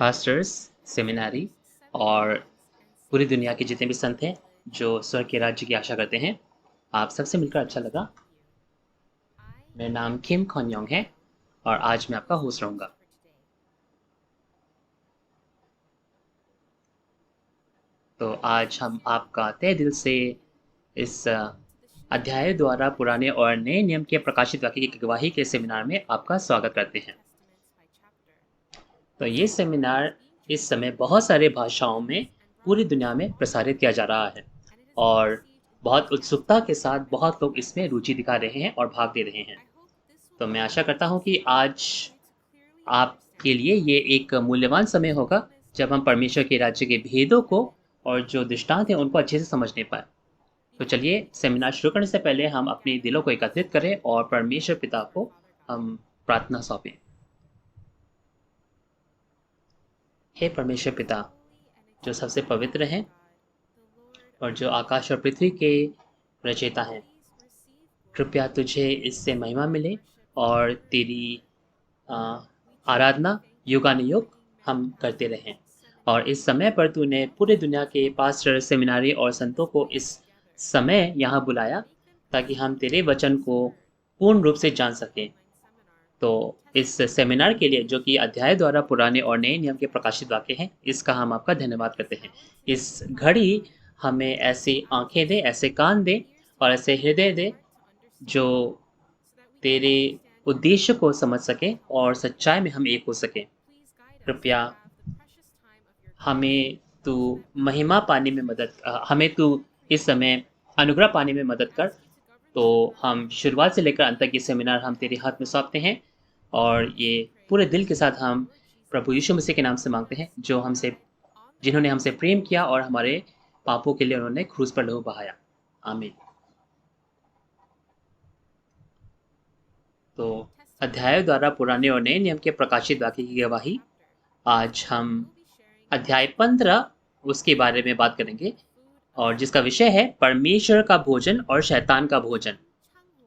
Pastors, seminary और पूरी दुनिया के जितने भी संत हैं जो स्वर्ग के राज्य की आशा करते हैं, आप सबसे मिलकर अच्छा लगा। मेरा नाम किम खॉन्योंग है और आज मैं आपका होस्ट रहूँगा। तो आज हम आपका तहे दिल से इस अध्याय द्वारा पुराने और नए नियम के प्रकाशित वाक्य की गवाही के सेमिनार में आपका स्वागत करते हैं। तो ये सेमिनार इस समय बहुत सारे भाषाओं में पूरी दुनिया में प्रसारित किया जा रहा है और बहुत उत्सुकता के साथ बहुत लोग इसमें रुचि दिखा रहे हैं और भाग ले रहे हैं। तो मैं आशा करता हूँ कि आज आपके लिए ये एक मूल्यवान समय होगा जब हम परमेश्वर के राज्य के भेदों को और जो दृष्टांत हैं उनको अच्छे से समझने पाए। तो चलिए सेमिनार शुरू करने से पहले हम अपने दिलों को एकत्रित करें और परमेश्वर पिता को हम प्रार्थना सौंपें। हे परमेश्वर पिता जो सबसे पवित्र हैं और जो आकाश और पृथ्वी के रचयिता हैं, कृपया तुझे इससे महिमा मिले और तेरी आराधना युगानुयुग हम करते रहें। और इस समय पर तूने पूरे दुनिया के पास्टर, सेमिनारी और संतों को इस समय यहाँ बुलाया ताकि हम तेरे वचन को पूर्ण रूप से जान सकें। तो इस सेमिनार के लिए जो कि अध्याय द्वारा पुराने और नए नियम के प्रकाशित वाक्य हैं, इसका हम आपका धन्यवाद करते हैं। इस घड़ी हमें ऐसी आंखें दे, ऐसे कान दे और ऐसे हृदय दे जो तेरे उद्देश्य को समझ सके और सच्चाई में हम एक हो सके। कृपया हमें तू महिमा पाने में हमें तू इस समय अनुग्रह पाने में मदद कर। तो हम शुरुआत से लेकर अंत तक ये सेमिनार हम तेरे हाथ में सौंपते हैं और ये पूरे दिल के साथ हम प्रभु यीशु मसीह के नाम से मांगते हैं जिन्होंने हमसे प्रेम किया और हमारे पापों के लिए उन्होंने क्रूस पर लहू बहाया। आमीन। तो अध्याय द्वारा पुराने और नए नियम के प्रकाशित वाक्य की गवाही, आज हम अध्याय 15 उसके बारे में बात करेंगे और जिसका विषय है परमेश्वर का भोजन और शैतान का भोजन।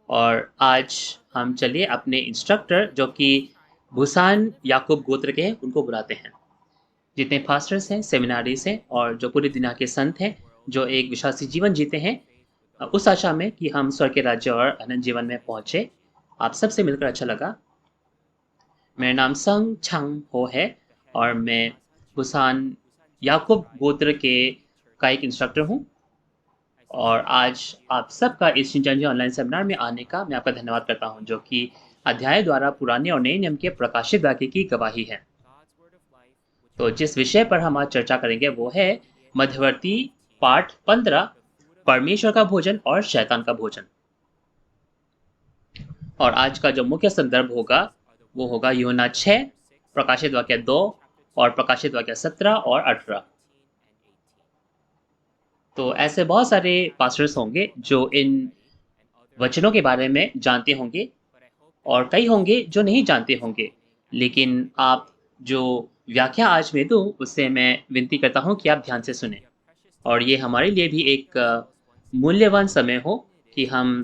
और आज हम चलिए अपने इंस्ट्रक्टर जो कि बुसान याकूब गोत्र के हैं उनको बुलाते हैं। जितने फास्टर्स हैं, सेमिनारीज हैं और जो पूरी दुनिया के संत हैं जो एक विश्वासी जीवन जीते हैं उस आशा में कि हम स्वर्ग के राज्य और अनंत जीवन में पहुंचे। आप सबसे मिलकर अच्छा लगा। मेरा नाम संग छंग हो है और मैं बुसान याकूब गोत्र के का एक इंस्ट्रक्टर हूँ। और आज आप सबका इस चिंतन ऑनलाइन सेमिनार में आने का मैं आपका धन्यवाद करता हूँ जो कि अध्याय द्वारा पुराने और नए नियम के प्रकाशित वाक्य की गवाही है। तो जिस विषय पर हम आज चर्चा करेंगे वो है मध्यवर्ती पाठ 15, परमेश्वर का भोजन और शैतान का भोजन। और आज का जो मुख्य संदर्भ होगा वो होगा यूहन्ना 6, प्रकाशित वाक्य 2 और प्रकाशित वाक्य 17 और 18। तो ऐसे बहुत सारे पास्टर्स होंगे जो इन वचनों के बारे में जानते होंगे और कई होंगे जो नहीं जानते होंगे, लेकिन आप जो व्याख्या आज मैं दूं उससे मैं विनती करता हूं कि आप ध्यान से सुने और ये हमारे लिए भी एक मूल्यवान समय हो कि हम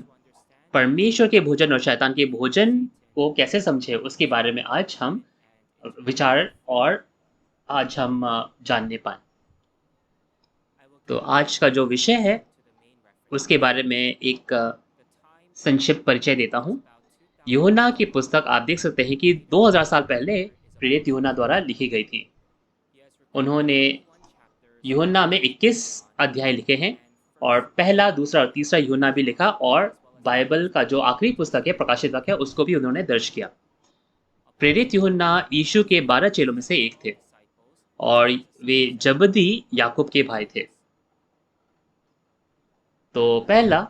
परमेश्वर के भोजन और शैतान के भोजन को कैसे समझे उसके बारे में आज हम विचार और आज हम जानने पाए। तो आज का जो विषय है उसके बारे में एक संक्षिप्त परिचय देता हूँ। यूहन्ना की पुस्तक आप देख सकते हैं कि 2000 साल पहले प्रेरित यूहन्ना द्वारा लिखी गई थी। उन्होंने यूहन्ना में 21 अध्याय लिखे हैं और पहला, दूसरा और तीसरा यूहन्ना भी लिखा और बाइबल का जो आखिरी पुस्तक है प्रकाशित वाक्य उसको भी उन्होंने दर्ज किया। प्रेरित यूहन्ना यीशु के 12 चेलों में से एक थे और वे जबदी याकूब के भाई थे। तो पहला,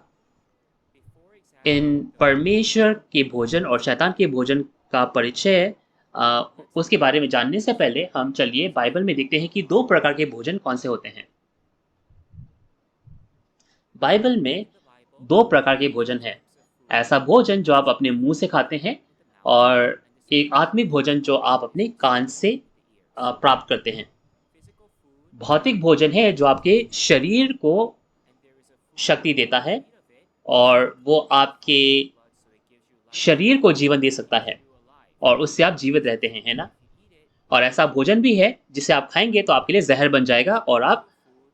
इन परमेश्वर के भोजन और शैतान के भोजन का परिचय उसके बारे में जानने से पहले हम चलिए बाइबल में देखते हैं कि दो प्रकार के भोजन कौन से होते हैं। बाइबल में दो प्रकार के भोजन है। ऐसा भोजन जो आप अपने मुंह से खाते हैं और एक आत्मिक भोजन जो आप अपने कान से प्राप्त करते हैं। भौतिक भोजन है जो आपके शरीर को शक्ति देता है और वो आपके शरीर को जीवन दे सकता है और उससे आप जीवित रहते हैं, है ना। और ऐसा भोजन भी है जिसे आप खाएँगे तो आपके लिए ज़हर बन जाएगा और आप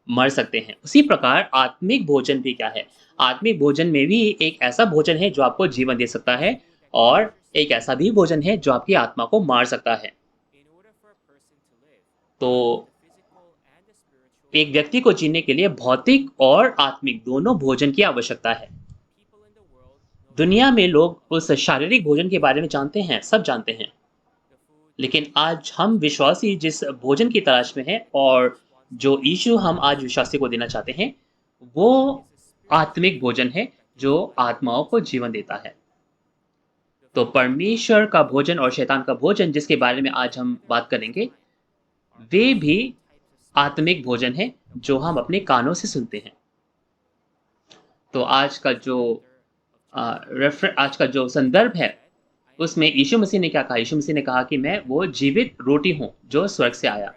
मर सकते हैं। उसी प्रकार आत्मिक भोजन भी क्या है? आत्मिक भोजन में भी एक ऐसा भोजन है जो आपको जीवन दे सकता है और एक ऐसा भी भोजन है जो आपकी आत्मा को मार सकता है। तो एक व्यक्ति को जीने के लिए भौतिक और आत्मिक दोनों भोजन की आवश्यकता है। दुनिया में लोग उस शारीरिक भोजन के बारे में जानते हैं, सब जानते हैं। लेकिन आज हम विश्वासी जिस भोजन की तलाश में हैं और जो यीशु हम आज विश्वासी को देना चाहते हैं, वो आत्मिक भोजन है जो आत्माओं को जीवन देता है। तो परमेश्वर का भोजन और शैतान का भोजन जिसके बारे में आज हम बात करेंगे, वे भी आत्मिक भोजन है जो हम अपने कानों से सुनते हैं। तो आज का जो संदर्भ है, उसमें यीशु मसीह ने क्या कहा? यीशु मसीह ने कहा कि मैं वो जीवित रोटी हूँ जो स्वर्ग से आया।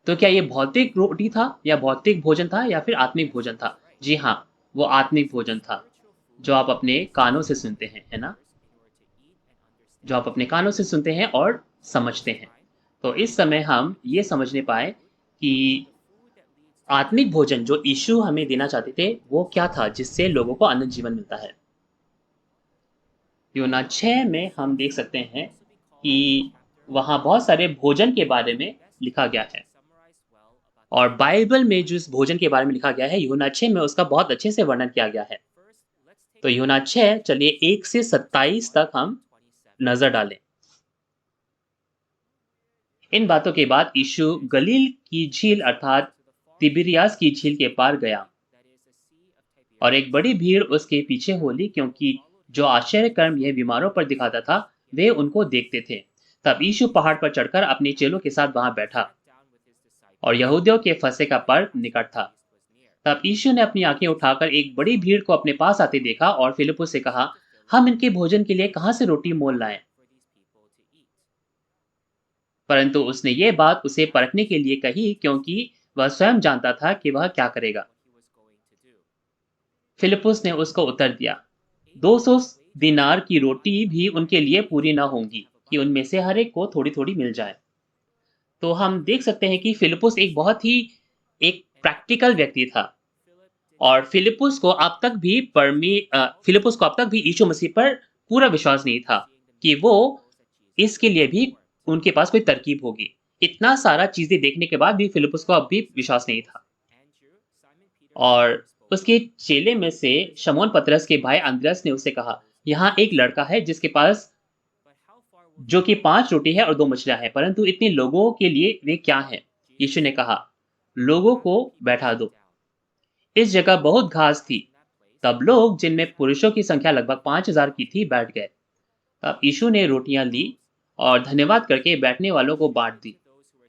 तो क्या ये भौतिक रोटी था या भौतिक भोजन था या फिर आत्मिक भोजन था? जी हाँ, वो आत्मिक भोजन था, जो आप अपने कानों से सुनते हैं, है ना? जो आप अपने कानों से सुनते हैं और समझते हैं। तो इस समय हम ये समझने पाए कि आत्मिक भोजन जो यीशु हमें देना चाहते थे, वो क्या था जिससे लोगों को अनंत जीवन मिलता है। यूहन्ना 6 में हम देख सकते हैं कि वहाँ बहुत सारे भोजन के बारे में लिखा गया है और बाइबल में जो इस भोजन के बारे में लिखा गया है, यूहन्ना 6 में उसका बहुत अच्छे से वर्णन किया गया है। तो यूहन्ना 6 चलिए 1 से 27 तक हम नज़र डालें। इन बातों के बाद यीशु गलील की झील अर्थात तिबिरियास की झील के पार गया और एक बड़ी भीड़ उसके पीछे हो ली क्योंकि जो आश्चर्य कर्म यह बीमारों पर दिखाता था वे उनको देखते थे। तब यीशु पहाड़ पर चढ़कर अपने चेलों के साथ वहां बैठा और यहूदियों के फसह का पर्व निकट था। तब यीशु ने अपनी आंखें उठाकर एक बड़ी भीड़ को अपने पास आते देखा और फिलिप्पुस से कहा, हम इनके भोजन के लिए कहां से रोटी मोल लाएं? परंतु उसने ये बात उसे परखने के लिए कही क्योंकि वह स्वयं जानता था कि वह क्या करेगा। फिलिप्पुस ने उसको उत्तर दिया, 200 दिनार की रोटी भी उनके लिए पूरी न होंगी कि उनमें से हर एक को थोड़ी थोड़ी मिल जाए। तो हम देख सकते हैं कि फिलिप्पुस एक बहुत ही एक प्रैक्टिकल व्यक्ति था और फिलिप्पुस को अब तक भी यीशु मसीह पर पूरा विश्वास नहीं था कि वो इसके लिए भी उनके पास कोई तरकीब होगी। इतना सारा चीजें देखने के बाद भी फिलिप्पुस को अब भी विश्वास नहीं था और उसके चेले में से शमौन पतरस के भाई अंद्रयास ने उससे कहा, यहाँ एक लड़का है जिसके पास जो कि 5 रोटी है और 2 मछलियां हैं, परंतु इतने लोगों के लिए वे क्या हैं? यीशु ने कहा, लोगों को बैठा दो। इस जगह बहुत घास थी। तब लोग, जिनमें पुरुषों की संख्या लगभग 5000 की थी, बैठ गए। तब यीशु ने रोटियां ली और धन्यवाद करके बैठने वालों को बांट दी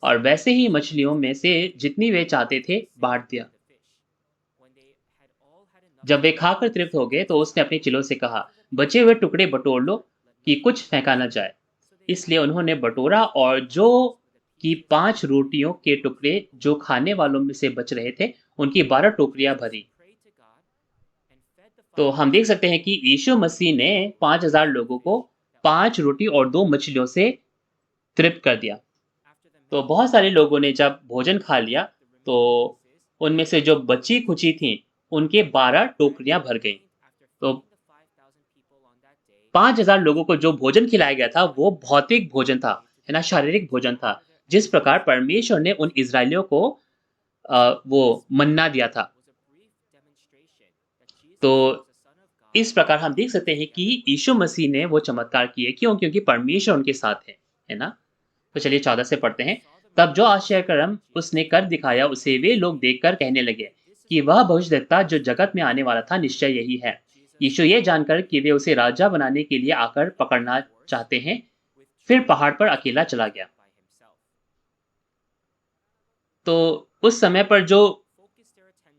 और वैसे ही मछलियों में से जितनी वे चाहते थे बांट दिया। जब वे खाकर तृप्त हो गए तो उसने अपने चेलों से कहा, बचे हुए टुकड़े बटोर लो कि कुछ फेंका न जाए। इसलिए उन्होंने बटोरा और जो कि 5 रोटियों के टुकड़े जो खाने वालों में से बच रहे थे, उनकी 12 टोकरियां भरी। तो हम देख सकते हैं कि यीशु मसीह ने 5000 लोगों को 5 रोटी और 2 मछलियों से तृप्त कर दिया। तो बहुत सारे लोगों ने जब भोजन खा लिया तो उनमें से जो बची खुची थी उनके 12 टोकरियां भर गई। तो 5000 लोगों को जो भोजन खिलाया गया था वो भौतिक भोजन था, है ना, शारीरिक भोजन था। जिस प्रकार परमेश्वर ने उन इजरायलियों को वो मन्ना दिया था। तो इस प्रकार हम देख सकते हैं कि यीशु मसीह ने वो चमत्कार किए। क्यों? क्योंकि परमेश्वर उनके साथ है ना? तो चलिए 14 से पढ़ते हैं। तब जो आश्चर्य कर्म उसने कर दिखाया उसे वे लोग देखकर कहने लगे कि वह भविष्यद्वक्ता जो जगत में आने वाला था निश्चय यही है। यीशु ये जानकर कि वे उसे राजा बनाने के लिए आकर पकड़ना चाहते हैं, फिर पहाड़ पर अकेला चला गया। तो उस समय पर जो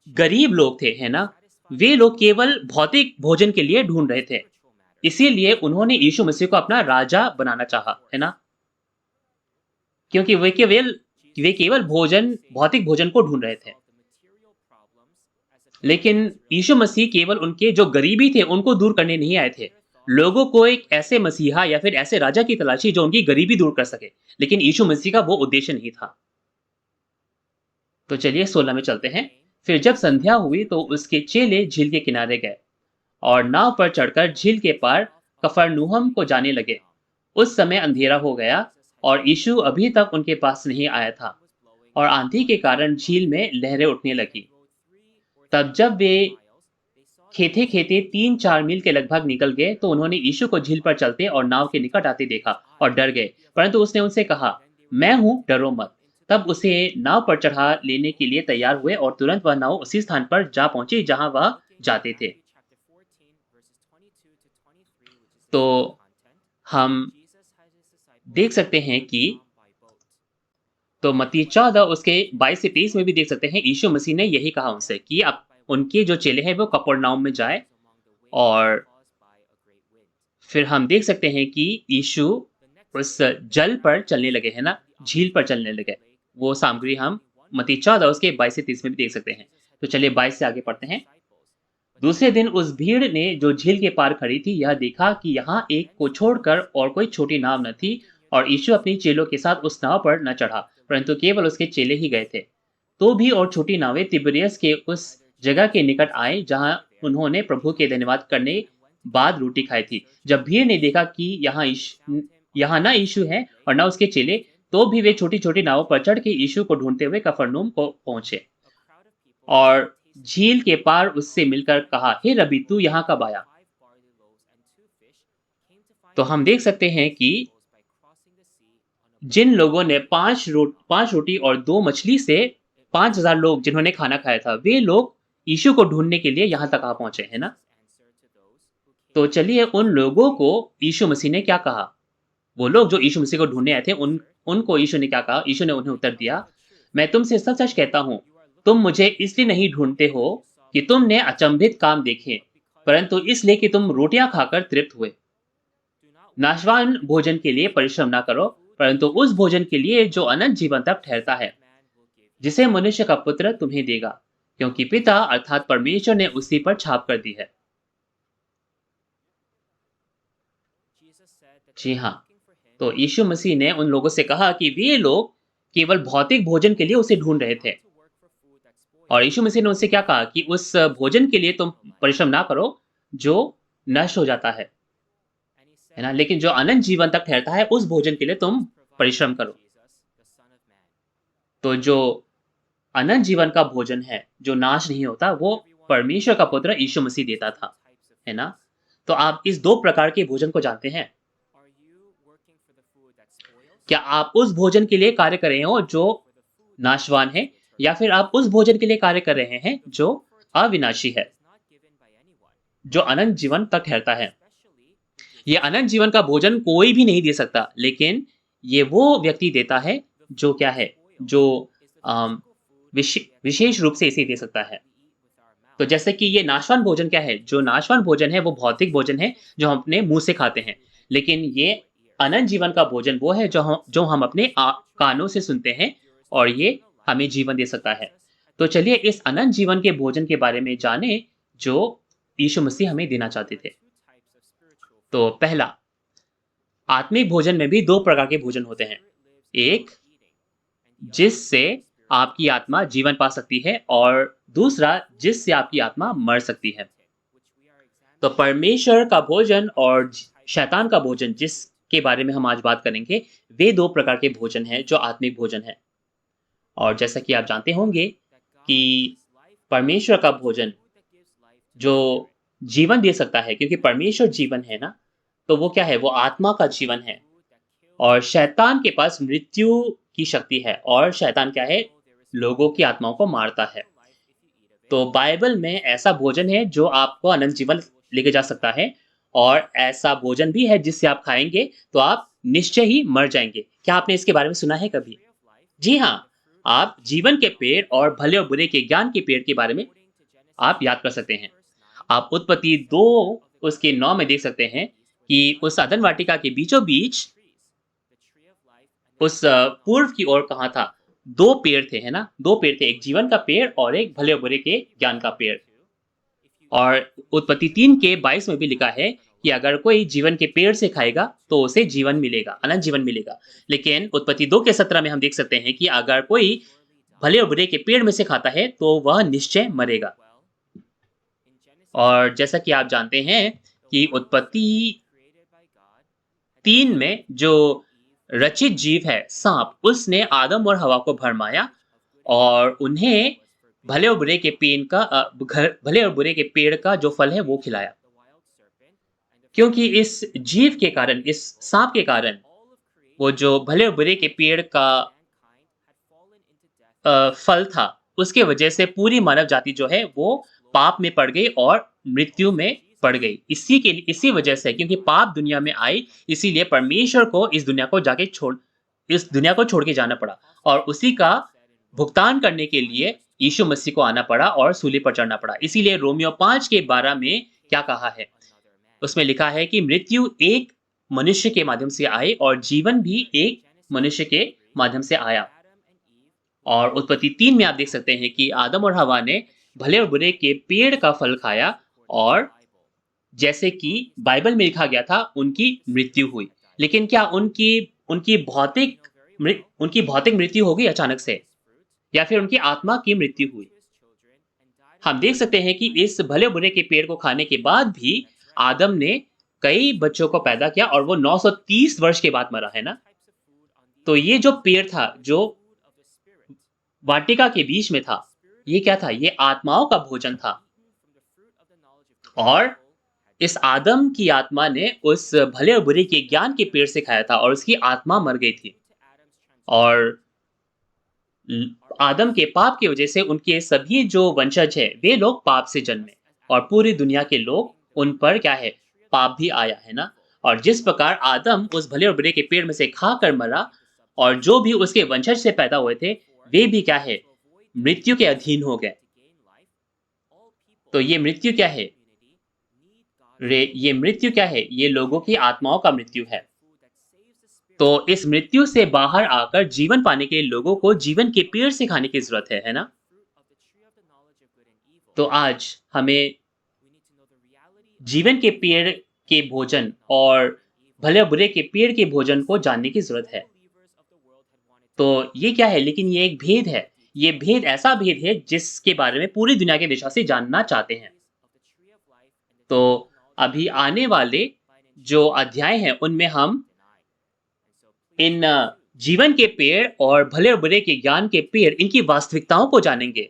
गरीब लोग थे, है ना, वे लोग केवल भौतिक भोजन के लिए ढूंढ रहे थे। इसीलिए उन्होंने यीशु मसीह को अपना राजा बनाना चाहा, है ना? क्योंकि वे केवल भौतिक भोजन को ढूंढ रहे थे। लेकिन यीशु मसीह केवल उनके जो गरीबी थे उनको दूर करने नहीं आए थे। लोगों को एक ऐसे मसीहा या फिर ऐसे राजा की तलाशी जो उनकी गरीबी दूर कर सके, लेकिन यीशु मसीह का वो उद्देश्य नहीं था। तो चलिए 16 में चलते हैं। फिर जब संध्या हुई तो उसके चेले झील के किनारे गए और नाव पर चढ़कर झील के पार कफरनहूम को जाने लगे। उस समय अंधेरा हो गया और यीशु अभी तक उनके पास नहीं आया था और आंधी के कारण झील में लहरें उठने लगी। तब जब वे खेते खेते 3-4 मील के लगभग निकल गए तो उन्होंने यीशु को झील पर चलते और नाव के निकट आते देखा और डर गए। परंतु उसने उनसे कहा, मैं हूं, डरो मत। तब उसे नाव पर चढ़ा लेने के लिए तैयार हुए और तुरंत वह नाव उसी स्थान पर जा पहुंची जहां वह जाते थे। तो हम देख सकते हैं कि तो मत्ती 14 उसके 22 से 23 में भी देख सकते हैं यीशु मसीह ने यही कहा उनसे कि आप उनके जो चेले हैं वो कफरनहूम में जाए। और फिर हम देख सकते हैं कि यीशु उस जल पर चलने लगे, है ना, झील पर चलने लगे। वो सामग्री हम मत्ती 14 उसके 22 से 30 में भी देख सकते हैं। तो चलिए 22 से आगे पढ़ते हैं। दूसरे दिन उस भीड़ ने जो झील के पार खड़ी थी यह देखा कि यहाँ एक को छोड़कर और कोई छोटी नाव न थी और यीशु अपने चेलों के साथ उस नाव पर न चढ़ा, परंतु केवल उसके चेले ही गए थे। तो भी और छोटी नावें तिबिरियस के उस जगह के निकट आए जहां उन्होंने प्रभु के धन्यवाद करने बाद रोटी खाई थी। जब भीड़ ने देखा कि यहाँ ना यीशु है और ना उसके चेले, तो भी वे छोटी छोटी नावों पर चढ़ के यीशु को ढूंढते हुए कफरनहूम को पहुंचे और झील के पार उससे मिलकर कहा, हे रबी, तू यहाँ कब आया? तो हम देख सकते हैं कि जिन लोगों ने 5 रोटी और 2 मछली से 5,000 लोग जिन्होंने खाना खाया था, वे लोग यीशु को ढूंढने के लिए यहाँ तक आ पहुंचे, है ना? तो चलिए उन लोगों को यीशु मसीह ने क्या कहा? वो लोग जो यीशु मसीह को ढूंढने आए थे, उनको यीशु ने क्या कहा? यीशु ने उन्हें उत्तर दिया, मैं तुमसे सच सच कहता हूँ, तुम मुझे इसलिए नहीं ढूंढते हो कि तुमने अचंभित काम देखे, परंतु इसलिए कि तुम रोटियां खाकर तृप्त हुए। नाशवान भोजन के लिए परिश्रम ना करो, परंतु उस भोजन के लिए जो अनंत जीवन तक ठहरता है, जिसे मनुष्य का पुत्र तुम्हें देगा, क्योंकि पिता अर्थात परमेश्वर ने उसी पर छाप कर दी है। जी हाँ, तो यीशु मसीह ने उन लोगों से कहा कि वे लोग केवल भौतिक भोजन के लिए उसे ढूंढ रहे थे और यीशु मसीह ने उनसे क्या कहा कि उस भोजन के लिए तुम परिश्रम ना करो जो नष्ट हो जाता है ना, लेकिन जो अनंत जीवन तक ठहरता है उस भोजन के लिए तुम परिश्रम करो। तो जो अनंत जीवन का भोजन है जो नाश नहीं होता, वो परमेश्वर का पुत्र यीशु मसीह देता था, है ना? तो आप इस 2 प्रकार के भोजन को जानते हैं। क्या आप उस भोजन के लिए कार्य कर रहे हो जो नाशवान है, या फिर आप उस भोजन के लिए कार्य कर रहे हैं जो अविनाशी है, जो अनंत जीवन तक ठहरता है? ये अनंत जीवन का भोजन कोई भी नहीं दे सकता, लेकिन ये वो व्यक्ति देता है जो क्या है, जो विशेष रूप से इसे दे सकता है। तो जैसे कि ये नाशवान भोजन क्या है? जो नाशवान भोजन है वो भौतिक भोजन है जो हम अपने मुंह से खाते हैं, लेकिन ये अनंत जीवन का भोजन वो है जो हम अपने कानों से सुनते हैं और ये हमें जीवन दे सकता है। तो चलिए इस अनंत जीवन के भोजन के बारे में जाने जो यीशु मसीह हमें देना चाहते थे। तो पहला, आत्मिक भोजन में भी 2 प्रकार के भोजन होते हैं। एक, जिससे आपकी आत्मा जीवन पा सकती है, और दूसरा, जिससे आपकी आत्मा मर सकती है। तो परमेश्वर का भोजन और शैतान का भोजन, जिसके बारे में हम आज बात करेंगे, वे 2 प्रकार के भोजन हैं जो आत्मिक भोजन है। और जैसा कि आप जानते होंगे कि परमेश्वर का भोजन जो जीवन दे सकता है, क्योंकि परमेश्वर जीवन है ना, तो वो क्या है? वो आत्मा का जीवन है। और शैतान के पास मृत्यु की शक्ति है, और शैतान क्या है? लोगों की आत्माओं को मारता है। तो बाइबल में ऐसा भोजन है जो आपको अनंत जीवन लेके जा सकता है, और ऐसा भोजन भी है जिससे आप खाएंगे तो आप निश्चय ही मर जाएंगे। क्या आपने इसके बारे में सुना है कभी? जी हाँ, आप जीवन के पेड़ और भले और बुरे के ज्ञान के पेड़ के बारे में आप याद कर सकते हैं। आप उत्पत्ति 2 उसके 9 में देख सकते हैं कि उस अदन वाटिका के बीचों बीच उस पूर्व की ओर कहाँ था? 2 पेड़ थे, है ना? 2 पेड़ थे, एक जीवन का पेड़ और एक भले और बुरे के ज्ञान का पेड़। और उत्पत्ति 3 के 22 में भी लिखा है कि अगर कोई जीवन के पेड़ से खाएगा तो उसे जीवन मिलेगा, अनंत जीवन मिलेगा। लेकिन उत्पत्ति 2 के 17 में हम देख सकते हैं कि अगर कोई भले और बुरे के पेड़ में से खाता है तो वह निश्चय मरेगा। और जैसा कि आप जानते हैं कि उत्पत्ति 3 में जो रचित जीव है सांप, उसने आदम और हवा को भरमाया और उन्हें भले और बुरे के भले और बुरे के पेड़ का जो फल है वो खिलाया। क्योंकि इस जीव के कारण, इस सांप के कारण, वो जो भले और बुरे के पेड़ का फल था, उसके वजह से पूरी मानव जाति जो है वो पाप में पड़ गई और मृत्यु में पड़ गई। इसी वजह से, क्योंकि पाप दुनिया में आई, इसीलिए परमेश्वर को इस दुनिया को छोड़ के जाना पड़ा और उसी का भुगतान करने के लिए यीशु मसीह को आना पड़ा और सूली पर चढ़ना पड़ा। इसीलिए रोमियो 5 के 12 में क्या कहा है? उसमें लिखा है कि मृत्यु एक मनुष्य के माध्यम से आई और जीवन भी एक मनुष्य के माध्यम से आया। और उत्पत्ति 3 में आप देख सकते हैं कि आदम और हवा ने भले और बुरे के पेड़ का फल खाया और जैसे कि बाइबल में लिखा गया था, उनकी मृत्यु हुई। लेकिन क्या उनकी भौतिक मृत्यु हो गई अचानक से, या फिर उनकी आत्मा की मृत्यु हुई? हम देख सकते हैं कि इस भले बुरे के पेड़ को खाने के बाद भी आदम ने कई बच्चों को पैदा किया और वो 930 वर्ष के बाद मरा, है ना? तो ये जो पेड़ था, जो वाटिका के बीच में था, ये क्या था? ये आत्माओं का भोजन था। और इस आदम की आत्मा ने उस भले और बुरे के ज्ञान के पेड़ से खाया था और उसकी आत्मा मर गई थी। और आदम के पाप की वजह से उनके सभी जो वंशज है, वे लोग पाप से जन्मे और पूरी दुनिया के लोग, उन पर क्या है? पाप भी आया, है ना? और जिस प्रकार आदम उस भले और बुरे के पेड़ में से खाकर मरा और जो भी उसके वंशज से पैदा हुए थे, वे भी क्या है? मृत्यु के अधीन हो गए। तो ये मृत्यु क्या है? ये मृत्यु क्या है? ये लोगों की आत्माओं का मृत्यु है। तो इस मृत्यु से बाहर आकर जीवन पाने के लिए लोगों को जीवन के पेड़ से खाने की जरूरत है ना? तो आज हमें जीवन के पेड़ के भोजन और भले और बुरे के पेड़ के भोजन को जानने की जरूरत है। तो ये क्या है? लेकिन ये एक भेद है। ये भेद ऐसा भेद है जिसके बारे में पूरी दुनिया के विश्वासी जानना चाहते हैं। तो अभी आने वाले जो अध्याय हैं, उनमें हम इन जीवन के पेड़ और भले और बुरे के ज्ञान के पेड़, इनकी वास्तविकताओं को जानेंगे,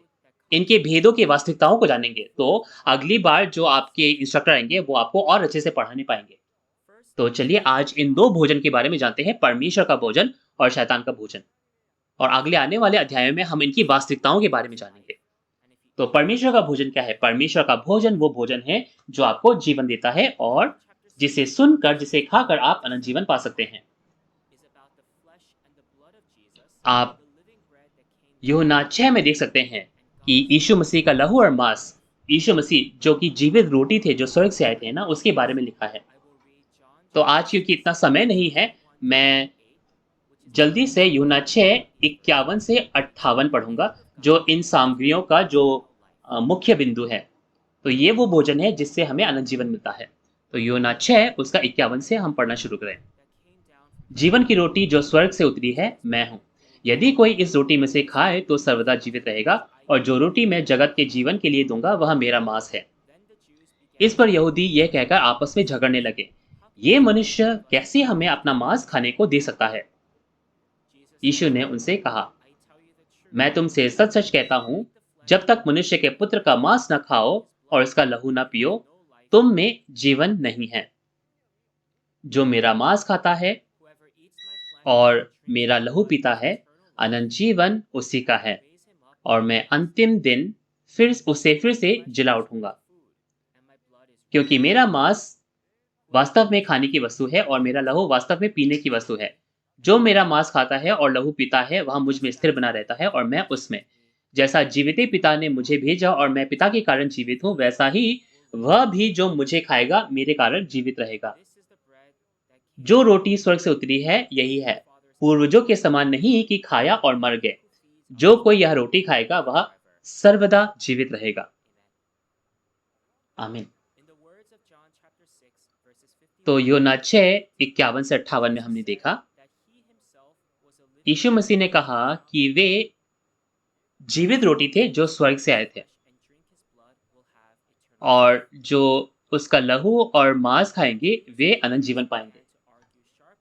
इनके भेदों की वास्तविकताओं को जानेंगे। तो अगली बार जो आपके इंस्ट्रक्टर आएंगे, वो आपको और अच्छे से पढ़ाने पाएंगे। तो चलिए आज इन 2 भोजन के बारे में जानते हैं, परमेश्वर का भोजन और शैतान का भोजन। और अगले आने वाले अध्यायों में हम इनकी वास्तविकताओं के बारे में जानेंगे। तो परमेश्वर का भोजन क्या है? परमेश्वर का भोजन वो भोजन है जो आपको जीवन देता है और जिसे सुनकर, जिसे खाकर आप अनंत जीवन पा सकते हैं। आप यूहन्ना 6 में देख सकते हैं कि यीशु मसीह का लहू और मांस, यीशु मसीह जो कि जीवित रोटी थे, जो स्वर्ग से आए थे ना, उसके बारे में लिखा है। तो आज क्योंकि इतना समय नहीं है, मैं जल्दी से यूहन्ना 6:51 से 58 पढ़ूंगा, जो इन सामग्रियों का जो मुख्य बिंदु है। तो ये वो भोजन है जिससे हमें अनंत जीवन मिलता है। तो यूहन्ना 6 उसका 51 से हम पढ़ना शुरू करें। जीवन की रोटी जो स्वर्ग से उतरी है, मैं हूँ। यदि कोई इस रोटी में से खाए तो सर्वदा जीवित रहेगा, और जो रोटी मैं जगत के जीवन के लिए दूंगा वह मेरा मांस है। इस पर यहूदी यह कहकर आपस में झगड़ने लगे, ये मनुष्य कैसे हमें अपना मांस खाने को दे सकता है? यीशु ने उनसे कहा, मैं तुमसे सच सच कहता हूँ, जब तक मनुष्य के पुत्र का मांस न खाओ और इसका लहू न पियो, तुम में जीवन नहीं है। जो मेरा मांस खाता है और मेरा लहू पीता है, अनंत जीवन उसी का है, और मैं अंतिम दिन उसे फिर से जिला उठूंगा। क्योंकि मेरा मांस वास्तव में खाने की वस्तु है और मेरा लहू वास्तव में पीने की वस्तु है। जो मेरा मांस खाता है और लहू पीता है, वह मुझ में स्थिर बना रहता है और मैं उसमें। जैसा जीवित पिता ने मुझे भेजा और मैं पिता के कारण जीवित हूँ, वैसा ही वह भी जो मुझे खाएगा मेरे कारण जीवित रहेगा। जो रोटी स्वर्ग से उतरी है, यही है, पूर्वजों के समान नहीं कि खाया और मर गए। जो कोई यह रोटी खाएगा वह सर्वदा जीवित रहेगा। आमीन। तो यूहन्ना 6:51 से 58 में हमने देखा, यीशु मसीह ने कहा कि वे जीवित रोटी थे जो स्वर्ग से आए थे और जो उसका लहू और मांस खाएँगे, वे अनंत जीवन पाएँगे।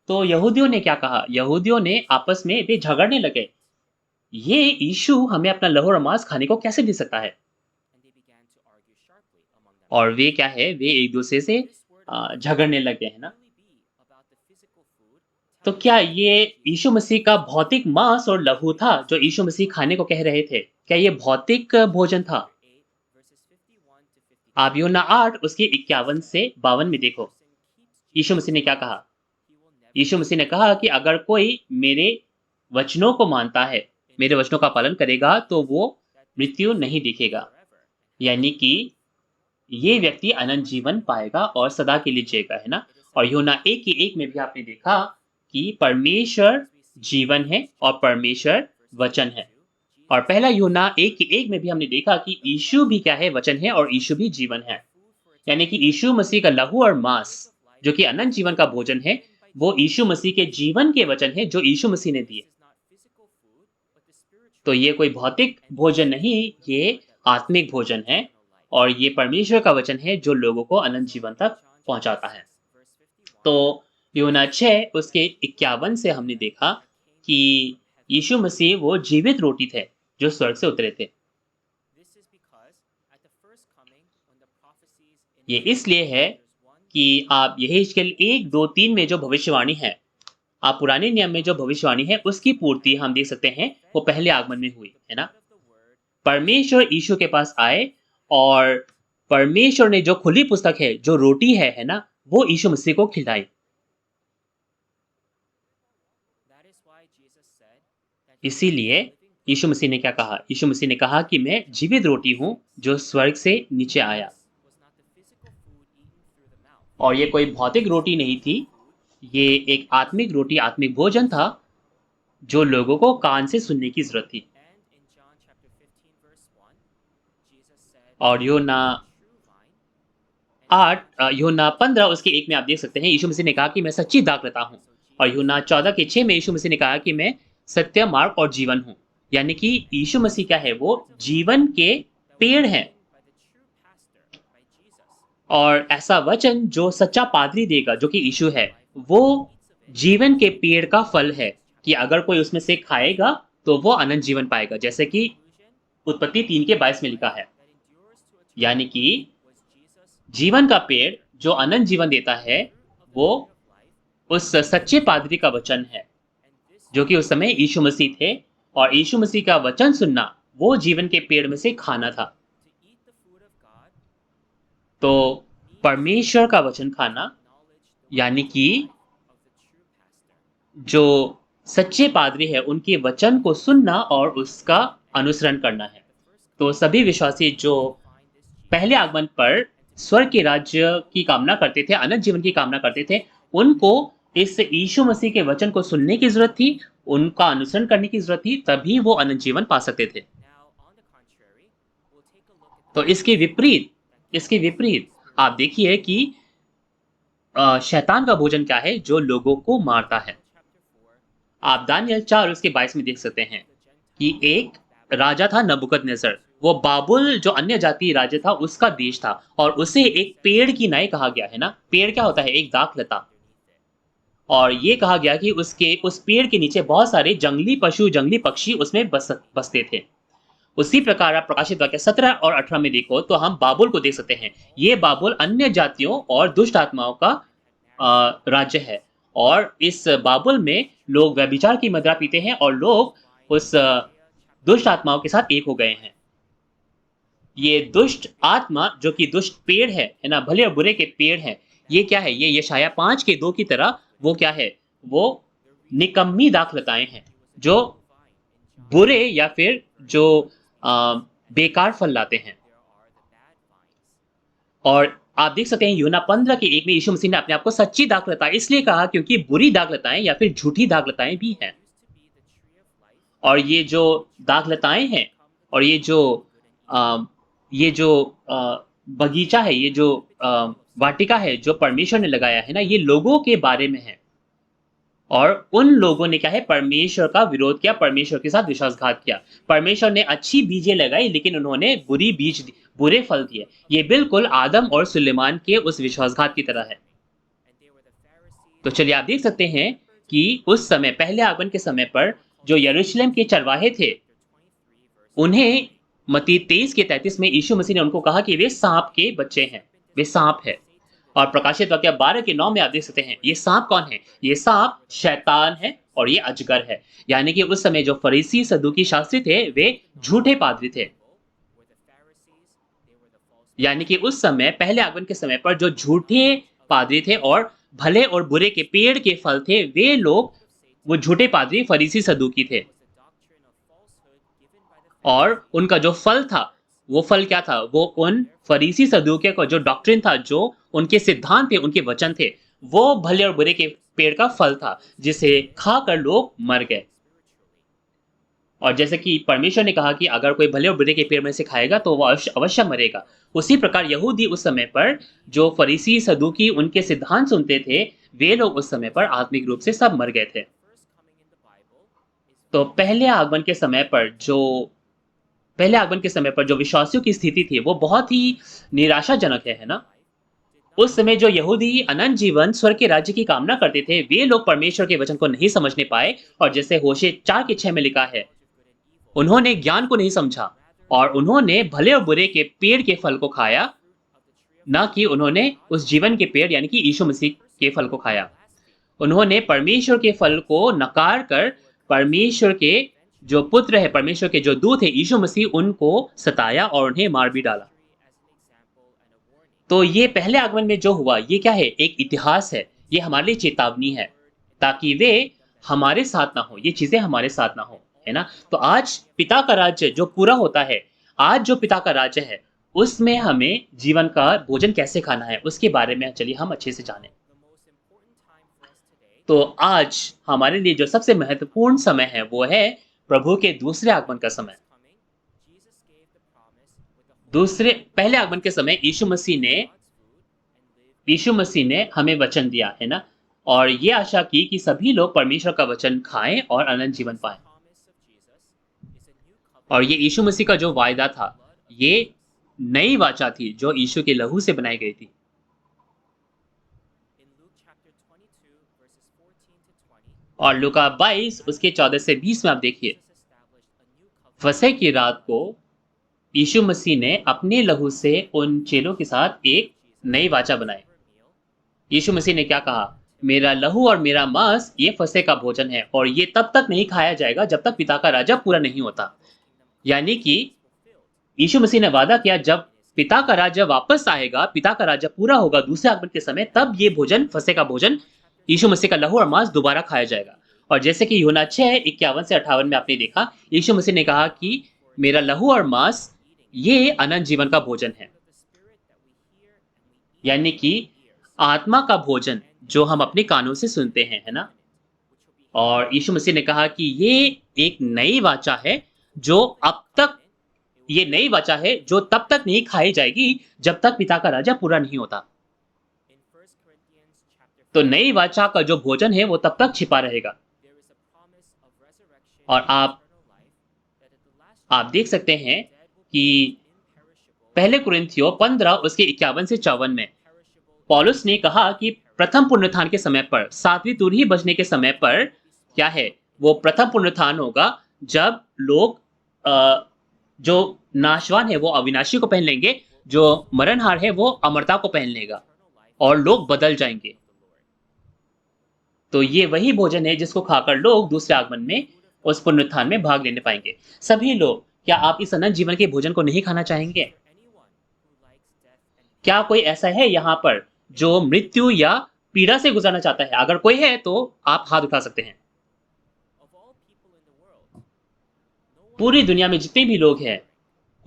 तो यहूदियों ने क्या कहा? यहूदियों ने आपस में वे झगड़ने लगे। ये यीशु हमें अपना लहू और मांस खाने को कैसे दे सकता है? और वे क्या है? वे एक-दूसरे से झगड़ने लगे, है ना? तो क्या ये यीशु मसीह का भौतिक मांस और लहू था, जो यीशु मसीह खाने को कह रहे थे? क्या ये भौतिक भोजन था? आप यूहन्ना 8 उसके 51 से 52 में देखो, यीशु मसीह ने क्या कहा? यीशु मसीह ने कहा कि अगर कोई मेरे वचनों को मानता है, मेरे वचनों का पालन करेगा, तो वो मृत्यु नहीं देखेगा। यानी कि ये व्यक्ति अनंत जीवन पाएगा और सदा के लिए जिएगा, है ना? और यूहन्ना 1 के 1 में भी आपने देखा कि परमेश्वर जीवन है और परमेश्वर वचन है। और पहला यूहन्ना 1 के 1 में भी हमने देखा कि यीशु भी क्या है? वचन है और यीशु भी जीवन है। यानी कि यीशु मसीह का लहू और मांस, जो कि अनंत जीवन का भोजन है, वो यीशु मसीह के जीवन के वचन है, जो यीशु मसीह ने दिए। तो ये कोई भौतिक भोजन नहीं, ये आत्मिक भोजन है और ये परमेश्वर का वचन है, जो लोगों को अनंत जीवन तक पहुँचाता है। तो यूहन्ना 6 उसके 51 से हमने देखा कि यीशु मसीह वो जीवित रोटी थे, जो स्वर्ग से उतरे थे। ये इसलिए है कि आप यहेजकेल 1, 2, 3 में जो भविष्यवाणी है, आप पुराने नियम में जो भविष्यवाणी है, उसकी पूर्ति हम देख सकते हैं, वो पहले आगमन में हुई, है ना? परमेश्वर यीशु के पास आए और परमेश्वर ने जो खुली पुस्तक है, जो रोटी है ना? वो यीशु मसीह को खिलाई। इसीलिए यीशु मसीह ने क्या कहा? यीशु मसीह ने कहा कि मैं जीवित रोटी हूँ, जो स्वर्ग से नीचे आया। और ये कोई भौतिक रोटी नहीं थी, ये एक आत्मिक रोटी, आत्मिक भोजन था, जो लोगों को कान से सुनने की ज़रूरत थी। और यूहन्ना 15 उसके 1 में आप देख सकते हैं, यीशु मसीह ने कहा कि मैं सच्ची दाखलता हूँ। और यूहन्ना 14 के 6 में यीशु मसीह ने कहा कि मैं सत्य, मार्ग और जीवन हूँ। यानी कि यीशु मसीह क्या है? वो जीवन के पेड़ हैं। और ऐसा वचन जो सच्चा पादरी देगा, जो कि यीशु है, वो जीवन के पेड़ का फल है कि अगर कोई उसमें से खाएगा, तो वो अनंत जीवन पाएगा, जैसे कि उत्पत्ति 3 के 22 में लिखा है। यानी कि जीवन का पेड़ जो अनंत जीवन देता है, वो उस सच्चे पादरी का वचन है, जो कि उस समय यीशु मसीह थे। और यीशु मसीह का वचन सुनना, वो जीवन के पेड़ में से खाना था। तो परमेश्वर का वचन खाना, यानी कि जो सच्चे पादरी है, उनके वचन को सुनना और उसका अनुसरण करना है। तो सभी विश्वासी जो पहले आगमन पर स्वर्ग के राज्य की कामना करते थे, अनंत जीवन की कामना करते थे, उनको इस यीशु मसीह के वचन को सुनने की ज़रूरत थी, उनका अनुसरण करने की ज़रूरत थी, तभी वो अनंत जीवन पा सकते थे। तो इसके विपरीत आप देखिए कि शैतान का भोजन क्या है? जो लोगों को मारता है। आप दानियल 4 उसके 22 में देख सकते हैं कि एक राजा था नबूकदनेस्सर। वो बाबुल जो अन्य जाति राज्य था, उसका देश था और उसे एक पेड़ की नाई कहा गया, है ना? पेड़ क्या होता है? एक दाखलता। और ये कहा गया कि उस पेड़ के नीचे बहुत सारे जंगली पशु, जंगली पक्षी उसमें बसते थे। उसी प्रकार आप प्रकाशित वाक्य 17 और 18 में देखो, तो हम बाबुल को देख सकते हैं। ये बाबुल अन्य जातियों और दुष्ट आत्माओं का राज्य है। और इस बाबुल में लोग व्यभिचार की मदिरा पीते हैं और लोग उस दुष्ट आत्माओं के साथ एक हो गए हैं। ये दुष्ट आत्मा, जो कि दुष्ट पेड़ है ना? भले और बुरे के पेड़ हैं। ये क्या है? ये यशायाह 5 के 2 की तरह वो क्या है? वो निकम्मी दाखलताएँ हैं, जो बुरे या फिर जो बेकार फल लाते हैं। और आप देख सकते हैं यूहन्ना 15 के 1 में यीशु मसीह ने अपने आप को सच्ची दाखलता इसलिए कहा, क्योंकि बुरी दाखलताएँ या फिर झूठी दाखलताएँ भी हैं। और ये जो दाखलताएँ हैं और ये जो बगीचा है, ये जो वाटिका है जो परमेश्वर ने लगाया है ना, ये लोगों के बारे में है। और उन लोगों ने क्या है, परमेश्वर का विरोध किया, परमेश्वर के साथ विश्वासघात किया। परमेश्वर ने अच्छी बीजें लगाई, लेकिन उन्होंने बुरे फल दिए। ये बिल्कुल आदम और सुलेमान के उस विश्वासघात की तरह है। तो चलिए आप देख सकते हैं कि उस समय पहले आगमन के समय पर जो यरूशलेम के चरवाहे थे, उन्हें मत्ती 23 के 33 में यीशु मसीह ने उनको कहा कि वे सांप के बच्चे हैं, वे सांप है। और प्रकाशित वाक्य 12 के 9 में आप देख सकते हैं, ये सांप कौन है? ये सांप शैतान है और ये अजगर है। यानी कि उस समय जो फरीसी सदूकी शास्त्री थे, वे झूठे पादरी थे। यानी कि उस समय पहले आगमन के समय पर जो झूठे पादरी थे और भले और बुरे के पेड़ के फल थे, वे लोग, वो झूठे पादरी फरीसी सदूकी थे। और उनका जो फल था, वो फल क्या था? वो उन फरीसी सदूकियों का जो डॉक्ट्रिन था, जो उनके सिद्धांत थे, उनके वचन थे, वो भले और बुरे के पेड़ का फल था, जिसे खाकर लोग मर गए। और जैसे कि परमेश्वर ने कहा कि अगर कोई भले और बुरे के पेड़ में से खाएगा तो वो अवश्य मरेगा। उसी प्रकार यहूदी उस समय पर जो फरीसी सदूकी उनके सिद्धांत सुनते थे, वे लोग उस समय पर आत्मिक रूप से सब मर गए थे। तो पहले आगमन के समय पर जो विश्वासियों की स्थिति थी, वो बहुत ही निराशाजनक है ना? उस समय जो यहूदी अनंत जीवन, स्वर्ग के राज्य की कामना करते थे, वे लोग परमेश्वर के वचन को नहीं समझने पाए। और जैसे होशे 4 के 6 में लिखा है, उन्होंने ज्ञान को नहीं समझा और उन्होंने भले और बुरे के पेड़ के फल को खाया, ना कि उन्होंने उस जीवन के पेड़ यानी कि यीशु मसीह के फल को खाया। उन्होंने परमेश्वर के फल को नकार कर परमेश्वर के जो पुत्र है, परमेश्वर के जो दूत है यीशु मसीह, उनको सताया और उन्हें मार भी डाला। तो ये पहले आगमन में जो हुआ, ये क्या है? एक इतिहास है। ये हमारे लिए चेतावनी है, ताकि वे हमारे साथ ना हो, ये चीजें हमारे साथ ना हो, है ना? तो आज पिता का राज्य जो पूरा होता है, आज जो पिता का राज्य है, उसमें हमें जीवन का भोजन कैसे खाना है, उसके बारे में चलिए हम अच्छे से जानें। तो आज हमारे लिए जो सबसे महत्वपूर्ण समय है, वो है प्रभु के दूसरे आगमन का समय। पहले आगमन के समय यीशु मसीह ने हमें वचन दिया, है ना? और ये आशा की कि सभी लोग परमेश्वर का वचन खाएं और अनंत जीवन पाएं। और ये यीशु मसीह का जो वायदा था, ये नई वाचा थी जो यीशु के लहू से बनाई गई थी। और लूका 22 उसके 14 से 20 में आप देखिए, फसह की रात को यीशु मसीह ने अपने लहू से उन चेलों के साथ एक नई वाचा बनाई। यीशु मसीह ने क्या कहा? मेरा लहू और मेरा मांस ये फसह का भोजन है और ये तब तक नहीं खाया जाएगा जब तक पिता का राज्य पूरा नहीं होता। यानी कि यीशु मसीह ने वादा किया, जब पिता का राज्य वापस आएगा, पिता का राज्य पूरा होगा दूसरे आगमन के समय, तब ये भोजन, फसह का भोजन, यीशु मसीह का लहू और मांस दोबारा खाया जाएगा। और जैसे कि यूहन्ना 6:51 से 58 में आपने देखा, यीशु मसीह ने कहा कि मेरा लहू और मांस ये अनंत जीवन का भोजन है। यानी कि आत्मा का भोजन जो हम अपने कानों से सुनते हैं, है ना? और यीशु मसीह ने कहा कि ये एक नई वाचा है जो ये नई वाचा है जो तब तक नहीं खाई जाएगी जब तक पिता का राज्य पूरा नहीं होता। तो नई वाचा का जो भोजन है वो तब तक छिपा रहेगा। और आप देख सकते हैं कि पहले कुरिन्थियों 15 उसके 51 से 54 में पौलुस ने कहा कि प्रथम पुनरुत्थान के समय पर, 7वीं तुरही बजने के समय पर क्या है, वो प्रथम पुनरुत्थान होगा जब लोग जो नाशवान है वो अविनाशी को पहन लेंगे, जो मरणहार है वो अमरता को पहन लेगा और लोग बदल जाएंगे। तो ये वही भोजन है जिसको खाकर लोग दूसरे आगमन में, उस पुनरुत्थान में भाग लेने पाएंगे। सभी लोग, क्या आप इस अनंत जीवन के भोजन को नहीं खाना चाहेंगे? क्या कोई ऐसा है यहाँ पर जो मृत्यु या पीड़ा से गुजरना चाहता है? अगर कोई है तो आप हाथ उठा सकते हैं। पूरी दुनिया में जितने भी लोग हैं,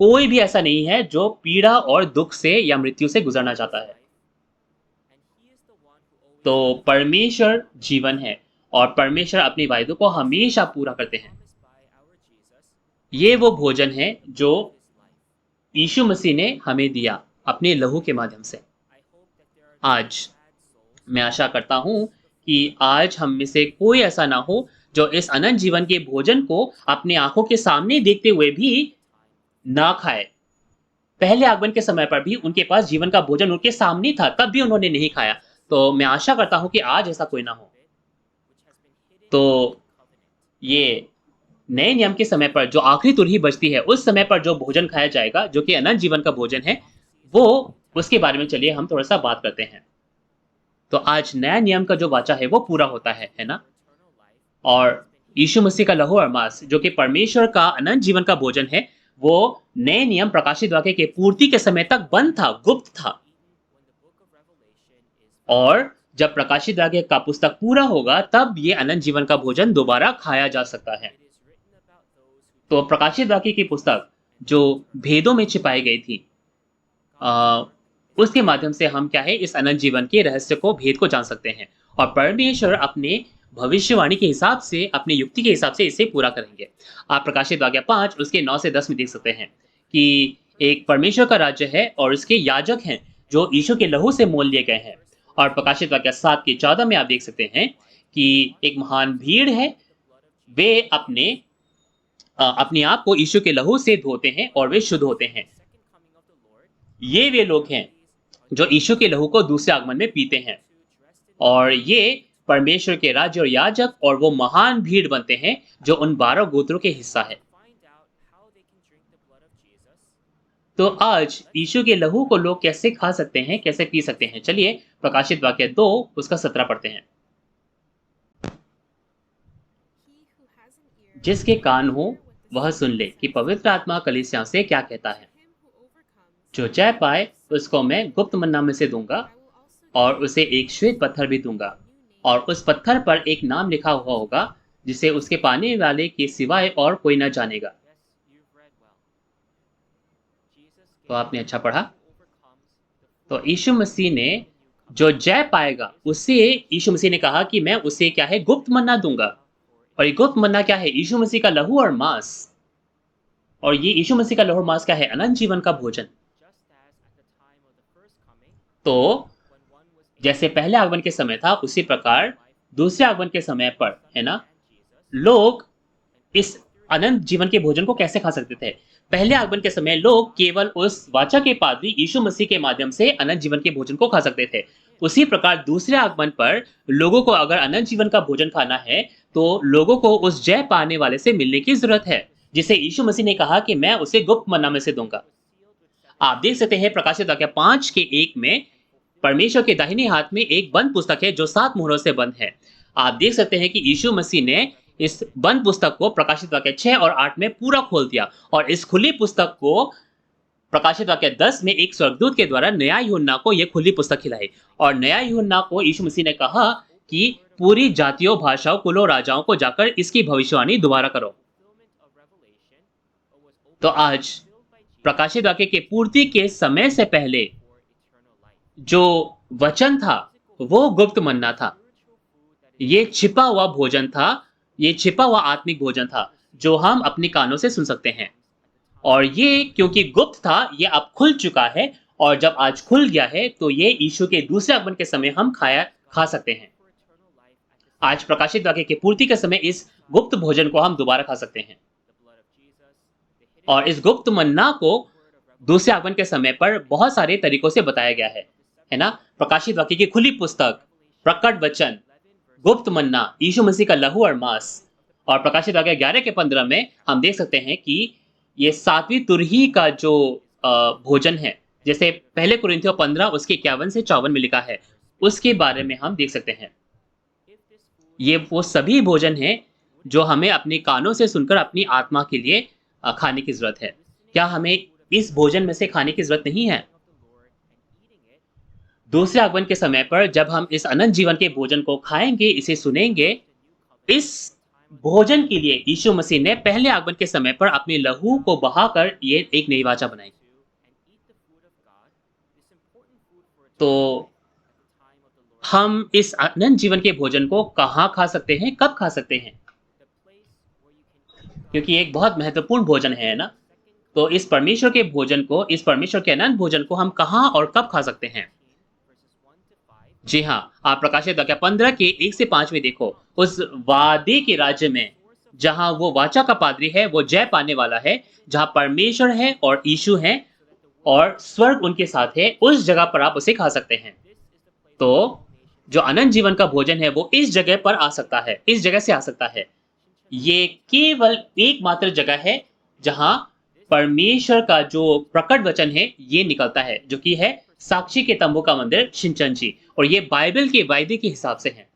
कोई भी ऐसा नहीं है जो पीड़ा और दुख से या मृत्यु से गुजरना चाहता है। तो परमेश्वर जीवन है और परमेश्वर अपने वायदों को हमेशा पूरा करते हैं। ये वो भोजन है जो यीशु मसीह ने हमें दिया अपने लहू के माध्यम से। आज मैं आशा करता हूँ कि आज हम में से कोई ऐसा ना हो जो इस अनंत जीवन के भोजन को अपनी आँखों के सामने देखते हुए भी ना खाए। पहले आगमन के समय पर भी उनके पास जीवन का भोजन उनके सामने था, तब भी उन्होंने नहीं खाया। तो मैं आशा करता हूँ कि आज ऐसा कोई ना हो। तो ये नए नियम के समय पर जो आखिरी तुरही बजती है, उस समय पर जो भोजन खाया जाएगा, जो कि अनंत जीवन का भोजन है, वो उसके बारे में चलिए हम थोड़ा-सा बात करते हैं। तो आज नया नियम का जो वाचा है, वो पूरा होता है ना? और यीशु मसीह का लहू और मांस, जो कि परमेश्वर का अनंत जीवन का भोजन है, वो नए नियम प्रकाशित वाक्य के पूर्ति के समय तक बंद था, गुप्त था। और जब प्रकाशित वाक्य का पुस्तक पूरा होगा, तब ये अनंत जीवन का भोजन दोबारा खाया जा सकता है। तो प्रकाशित वाक्य की पुस्तक जो भेदों में छिपाई गई थी, अ, उसके माध्यम से हम क्या है, इस अनंत जीवन के रहस्य को, भेद को जान सकते हैं। और परमेश्वर अपने भविष्यवाणी के हिसाब से, अपनी युक्ति के हिसाब से इसे पूरा करेंगे। आप प्रकाशित वाक्य 5 उसके 9 से 10 में देख सकते हैं कि एक परमेश्वर का राज्य है और उसके याजक हैं जो यीशु के लहू से मोल लिए गए हैं। और प्रकाशित वाक्य 7 के 14 में आप देख सकते हैं कि एक महान भीड़ है, वे अपने आप को यीशु के लहू से धोते हैं और वे शुद्ध होते हैं। ये वे लोग हैं जो यीशु के लहू को दूसरे आगमन में पीते हैं, और ये परमेश्वर के राज्य और याजक और वो महान भीड़ बनते हैं जो उन 12 गोत्रों के हिस्सा है। तो आज यीशु के लहू को लोग कैसे खा सकते हैं, कैसे पी सकते हैं? चलिए प्रकाशित वाक्य 2 उसका 17 पढ़ते हैं। जिसके कान हो वह सुन ले कि पवित्र आत्मा कलीसियाओं से क्या कहता है। जो जय पाए उसको मैं गुप्त मन्ना में से दूंगा, और उसे एक श्वेत पत्थर भी दूंगा, और उस पत्थर पर एक नाम लिखा हुआ होगा जिसे उसके पाने वाले के सिवाय और कोई न जानेगा। तो आपने अच्छा पढ़ा। तो यीशु मसीह ने जो जय पाएगा, उससे यीशु मसीह ने कहा कि मैं उसे क्या है, गुप्त मन्ना दूंगा। और ये गुप्त मन्ना क्या है? यीशु मसीह का लहू और मांस। और ये यीशु मसीह का लहू और मांस क्या है? अनंत जीवन का भोजन। तो जैसे पहले आगमन के समय था, उसी प्रकार दूसरे आगमन के समय पर, है ना, लोग इस अनंत जीवन के भोजन को कैसे खा सकते थे? पहले आगमन के समय लोग केवल उस वाचा के पादरी यीशु मसीह के माध्यम से अनंत जीवन के भोजन को खा सकते थे। उसी प्रकार दूसरे आगमन पर लोगों को अगर अनंत जीवन का भोजन खाना है, तो लोगों को उस जय पाने वाले से मिलने की जरूरत है, जिसे यीशु मसीह ने कहा कि मैं उसे गुप्त मन्ना में से दूंगा। आप देख सकते हैं प्रकाशित वाक्य 5 के 1 में परमेश्वर के दाहिने हाथ में एक बंद पुस्तक है जो 7 मुहरों से बंद है। आप देख सकते हैं कि यीशु मसीह ने इस बंद पुस्तक को प्रकाशित वाक्य 6 और 8 में पूरा खोल दिया, और इस खुली पुस्तक को प्रकाशित वाक्य 10 में एक स्वर्गदूत के द्वारा नया यूहन्ना को यह खुली पुस्तक खिलाई। और नया यूहन्ना को यीशु मसीह ने कहा कि पूरी जातियों, भाषाओं, कुलों, राजाओं को जाकर इसकी भविष्यवाणी दोबारा करो। तो आज प्रकाशित वाक्य के पूर्ति के समय से पहले जो वचन था वो गुप्त मन्ना था। ये छिपा हुआ भोजन था, ये छिपा हुआ आत्मिक भोजन था जो हम अपने कानों से सुन सकते हैं। और ये क्योंकि गुप्त था, ये अब खुल चुका है, और जब आज खुल गया है तो ये यीशु के दूसरे आगमन के समय हम खा सकते हैं। आज प्रकाशित वाक्य के पूर्ति के समय इस गुप्त भोजन को हम दोबारा खा सकते हैं। और इस गुप्त मन्ना को दूसरे आगमन के समय पर बहुत सारे तरीकों से बताया गया है ना। प्रकाशित वाक्य की खुली पुस्तक, प्रकट वचन, गुप्त मन्ना, यीशु मसीह का लहू और मांस। और प्रकाशित वाक्य 11 के 15 में हम देख सकते हैं कि ये 7वीं तुरही का जो भोजन है, जैसे पहले कुरिन्थियों 15 उसके 51 से 54 में लिखा है, उसके बारे में हम देख सकते हैं। ये वो सभी भोजन है जो हमें अपने कानों से सुनकर अपनी आत्मा के लिए खाने की जरूरत है। क्या हमें इस भोजन में से खाने की जरूरत नहीं है? दूसरे आगमन के समय पर जब हम इस अनंत जीवन के भोजन को खाएंगे, इसे सुनेंगे, इस भोजन के लिए यीशु मसीह ने पहले आगमन के समय पर अपने लहू को बहाकर ये एक नई वाचा बनाई। तो हम इस अनंत जीवन के भोजन को कहाँ खा सकते हैं, कब खा सकते हैं? क्योंकि एक बहुत महत्वपूर्ण भोजन है ना। तो इस परमेश्वर के भोजन को, इस परमेश्वर के अनंत भोजन को हम कहाँ और कब खा सकते हैं? जी हाँ, आप प्रकाशित वाक्य 15 के 1 से 5 में देखो, उस वादे के राज्य में, जहाँ वो वाचा का पादरी है, वो जय पाने वाला है, जहाँ परमेश्वर है और यीशु हैं और स्वर्ग उनके साथ है, उस जगह पर आप उसे खा सकते हैं। तो जो अनंत जीवन का भोजन है, वो इस जगह पर आ सकता है, इस जगह से आ सकता है। ये केवल एकमात्र जगह है, जहाँ परमेश्वर का जो प्रकट वचन है, ये निकलता है, जो कि है साक्षी के तंबू का मंदिर शिनचंची, और ये बाइबल के वायदे के हिसाब से है।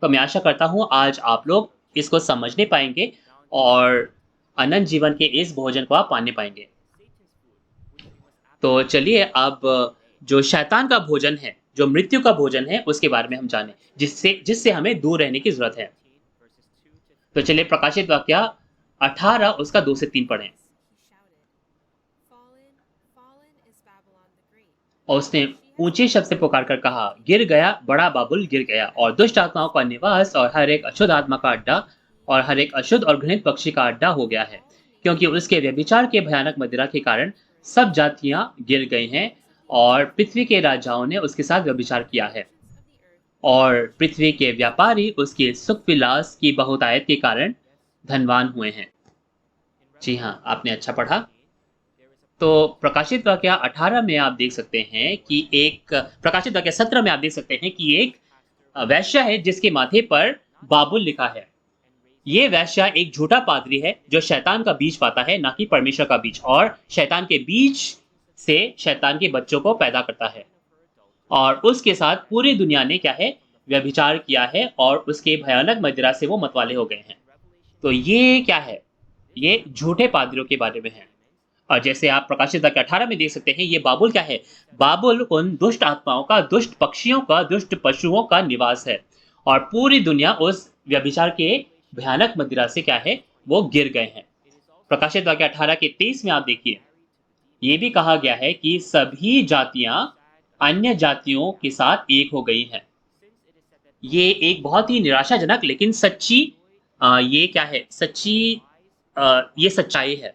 तो मैं आशा करता हूँ आज आप लोग इसको समझने पाएँगे और अनंत जीवन के इस भोजन को आप पाने पाएँगे। तो चलिए अब जो शैतान का भोजन है, जो मृत्यु का भोजन है, उसके बारे में हम जानें, जिससे जिससे हमें दूर रहने की ज़रूरत है। तो चलिए प्रकाशित वाक्य 18 उसका 2 से 3 पढ़ें। और उसने ऊंचे शब्द से पुकार कर कहा, गिर गया, बड़ा बाबुल गिर गया, और दुष्ट आत्माओं का निवास और हर एक अशुद्ध आत्मा का अड्डा और हर एक अशुद्ध और घृणित पक्षी का अड्डा हो गया है, क्योंकि उसके व्यभिचार के भयानक मदिरा के कारण सब जातियां गिर गई हैं और पृथ्वी के राजाओं ने उसके साथ व्यभिचार किया है, और पृथ्वी के व्यापारी उसके सुख विलास की बहुतायत के कारण धनवान हुए हैं। जी हाँ, आपने अच्छा पढ़ा। तो प्रकाशित वाक्य 18 में आप देख सकते हैं कि एक प्रकाशित वाक्य 17 में आप देख सकते हैं कि एक वेश्या है जिसके माथे पर बाबुल लिखा है। ये वेश्या एक झूठा पादरी है जो शैतान का बीज पाता है, ना कि परमेश्वर का बीज, और शैतान के बीज से शैतान के बच्चों को पैदा करता है। और उसके साथ पूरी दुनिया ने क्या है, व्यभिचार किया है, और उसके भयानक मदिरा से वो मतवाले हो गए हैं। तो ये क्या है? ये झूठे पादरियों के बारे में है। और जैसे आप प्रकाशित वाक्य 18 में देख सकते हैं, ये बाबुल क्या है? बाबुल उन दुष्ट आत्माओं का, दुष्ट पक्षियों का, दुष्ट पशुओं का निवास है, और पूरी दुनिया उस व्यभिचार के भयानक मदिरा से क्या है, वो गिर गए हैं। प्रकाशित वाक्य 18 के 23 में आप देखिए, ये भी कहा गया है कि सभी जातियां अन्य जातियों के साथ एक हो गई हैं। ये एक बहुत ही निराशाजनक लेकिन सच्ची ये क्या है? सच्ची ये सच्चाई है।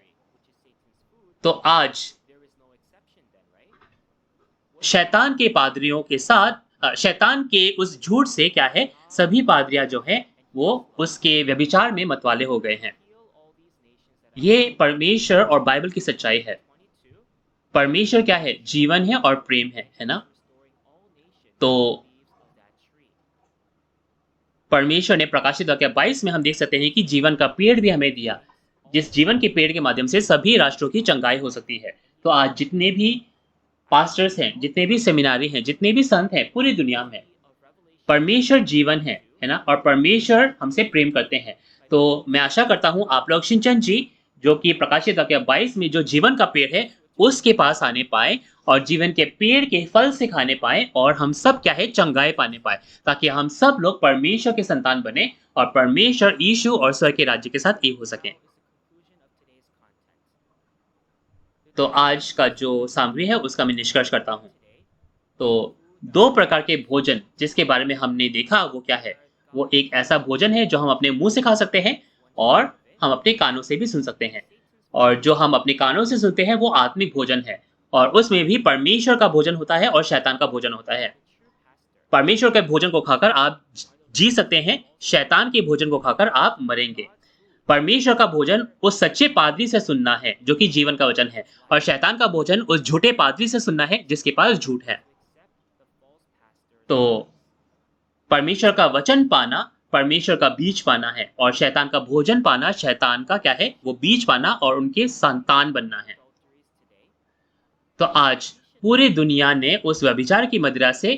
तो आज शैतान के पादरियों के साथ शैतान के उस झूठ से क्या है, सभी पादरियाँ जो हैं, वो उसके व्यभिचार में मतवाले हो गए हैं। ये परमेश्वर और बाइबल की सच्चाई है। परमेश्वर क्या है? जीवन है और प्रेम है ना? तो परमेश्वर ने प्रकाशित वाक्य 22 में हम देख सकते हैं कि जीवन का पेड़ भी हमें दिया, जिस जीवन के पेड़ के माध्यम से सभी राष्ट्रों की चंगाई हो सकती है। तो आज जितने भी पास्टर्स हैं, जितने भी सेमिनारी हैं, जितने भी संत हैं पूरी दुनिया में, परमेश्वर जीवन है ना? और परमेश्वर हमसे प्रेम करते हैं। तो मैं आशा करता हूँ आप लोग शिनचन जी, जो कि प्रकाशित वाक्य 22 में जो जीवन का पेड़ है, उसके पास आने पाएँ और जीवन के पेड़ के फल से खाने पाएँ, और हम सब क्या है, चंगाई पाने पाएँ, ताकि हम सब लोग परमेश्वर के संतान बने और परमेश्वर, यीशु और स्वर्ग के राज्य के साथ एक हो सकें। तो आज का जो सामग्री है उसका मैं निष्कर्ष करता हूँ। तो 2 प्रकार के भोजन जिसके बारे में हमने देखा वो क्या है? वो एक ऐसा भोजन है जो हम अपने मुँह से खा सकते हैं और हम अपने कानों से भी सुन सकते हैं। और जो हम अपने कानों से सुनते हैं वो आत्मिक भोजन है, और उसमें भी परमेश्वर का भोजन होता है और शैतान का भोजन होता है। परमेश्वर के भोजन को खाकर आप जी सकते हैं, शैतान के भोजन को खाकर आप मरेंगे। परमेश्वर का भोजन उस सच्चे पादरी से सुनना है जो कि जीवन का वचन है, और शैतान का भोजन उस झूठे पादरी से सुनना है जिसके पास झूठ है। तो परमेश्वर का वचन पाना परमेश्वर का बीज पाना है, और शैतान का भोजन पाना शैतान का क्या है, वो बीज पाना और उनके संतान बनना है। तो आज पूरी दुनिया ने उस व्यभिचार की मदिरा से